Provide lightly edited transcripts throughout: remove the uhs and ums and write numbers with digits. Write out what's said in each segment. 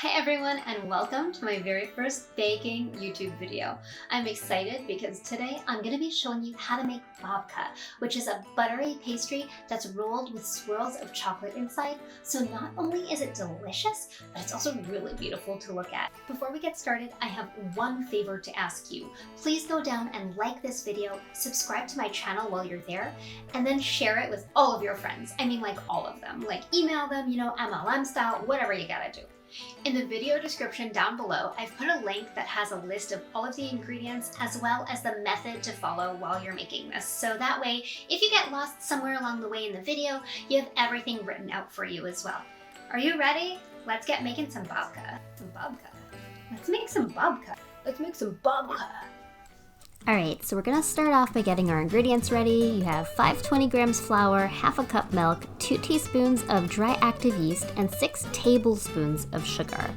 Hi everyone and welcome to my very first baking YouTube video. I'm excited because today I'm going to be showing you how to make babka, which is a buttery pastry that's rolled with swirls of chocolate inside. So not only is it delicious, but it's also really beautiful to look at. Before we get started, I have one favor to ask you. Please go down and like this video, subscribe to my channel while you're there, and then share it with all of your friends. I mean like all of them. Like email them, MLM style, whatever you gotta do. In the video description down below, I've put a link that has a list of all of the ingredients as well as the method to follow while you're making this. So that way, if you get lost somewhere along the way in the video, you have everything written out for you as well. Are you ready? Let's get making some babka. Let's make some babka. Alright, so we're going to start off by getting our ingredients ready. You have 520 grams flour, half a cup milk, 2 teaspoons of dry active yeast, and 6 tablespoons of sugar.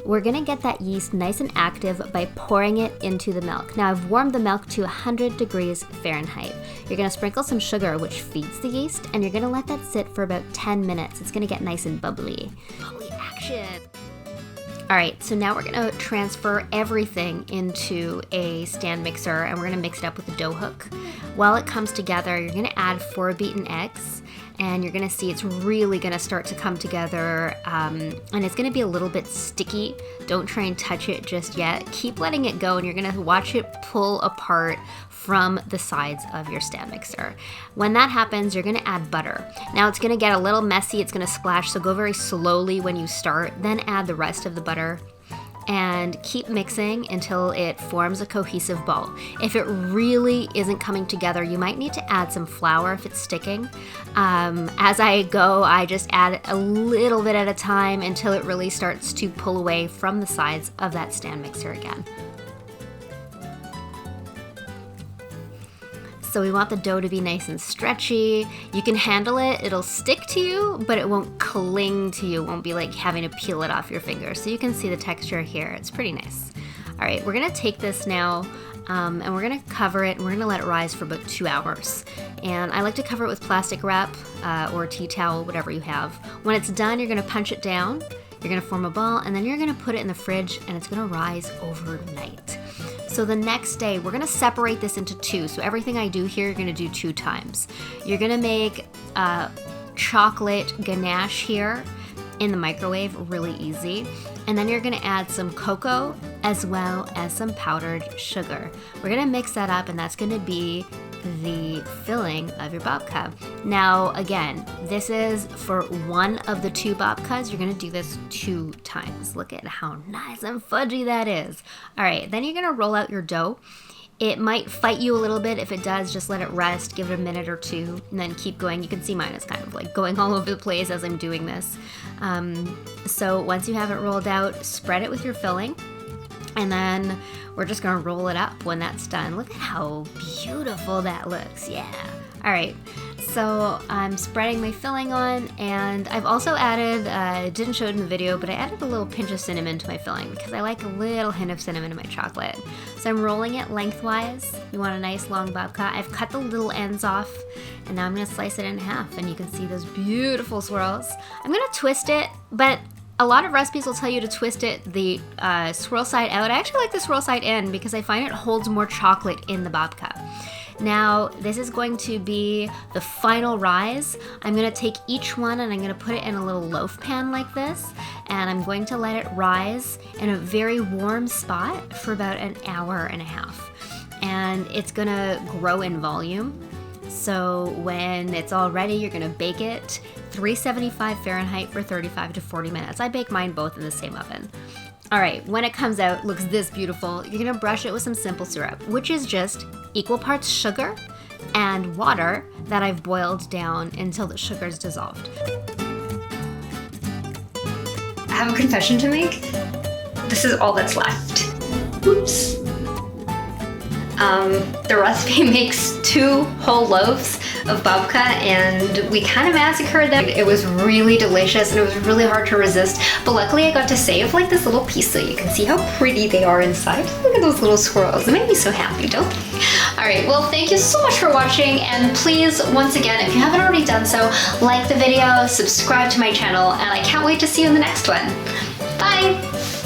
We're going to get that yeast nice and active by pouring it into the milk. Now I've warmed the milk to 100 degrees Fahrenheit. You're going to sprinkle some sugar, which feeds the yeast, and you're going to let that sit for about 10 minutes. It's going to get nice and bubbly. Bubbly action! Alright, so now we're going to transfer everything into a stand mixer and we're going to mix it up with a dough hook. While it comes together, you're going to add 4 beaten eggs and you're going to see it's really going to start to come together and it's going to be a little bit sticky. Don't try and touch it just yet. Keep letting it go and you're going to watch it pull apart from the sides of your stand mixer. When that happens, you're gonna add butter. Now it's gonna get a little messy, it's gonna splash, so go very slowly when you start, then add the rest of the butter and keep mixing until it forms a cohesive ball. If it really isn't coming together, you might need to add some flour if it's sticking. As I go, I just add a little bit at a time until it really starts to pull away from the sides of that stand mixer again. So we want the dough to be nice and stretchy. You can handle it, it'll stick to you, but it won't cling to you. It won't be like having to peel it off your fingers. So you can see the texture here, it's pretty nice. All right, we're gonna take this now and we're gonna cover it and we're gonna let it rise for about 2 hours. And I like to cover it with plastic wrap or a tea towel, whatever you have. When it's done, you're gonna punch it down, you're gonna form a ball, and then you're gonna put it in the fridge and it's gonna rise overnight. So the next day, we're gonna separate this into 2. So everything I do here, you're gonna do 2 times. You're gonna make chocolate ganache here in the microwave, really easy. And then you're gonna add some cocoa as well as some powdered sugar. We're gonna mix that up and that's gonna be the filling of your babka. Now again, this is for one of the 2 babkas. You're gonna do this 2 times. Look at how nice and fudgy that is. All right, then you're gonna roll out your dough. It might fight you a little bit. If it does, just let it rest, give it a minute or 2, and then keep going. You can see mine is kind of like going all over the place as I'm doing this. So once you have it rolled out, spread it with your filling, and then we're just gonna roll it up when that's done. Look at how beautiful that looks, yeah. All right, so I'm spreading my filling on, and I've also added, I didn't show it in the video, but I added a little pinch of cinnamon to my filling because I like a little hint of cinnamon in my chocolate. So I'm rolling it lengthwise. You want a nice long babka. I've cut the little ends off, and now I'm gonna slice it in half, and you can see those beautiful swirls. I'm gonna twist it, but a lot of recipes will tell you to twist it the swirl side out. I actually like the swirl side in because I find it holds more chocolate in the babka. Now, this is going to be the final rise. I'm gonna take each one and I'm gonna put it in a little loaf pan like this, and I'm going to let it rise in a very warm spot for about an hour and a half. And it's gonna grow in volume. So when it's all ready, you're gonna bake it 375 Fahrenheit for 35 to 40 minutes. I bake mine both in the same oven. All right, when it comes out, it looks this beautiful. You're gonna brush it with some simple syrup, which is just equal parts sugar and water that I've boiled down until the sugar is dissolved. I have a confession to make. This is all that's left. Oops. The recipe makes 2 whole loaves of babka and we kind of massacred them. It was really delicious and it was really hard to resist, but luckily I got to save like this little piece so you can see how pretty they are inside. Look at those little swirls. They make me so happy, don't they? Alright, well thank you so much for watching, and please, once again, if you haven't already done so, like the video, subscribe to my channel, and I can't wait to see you in the next one. Bye!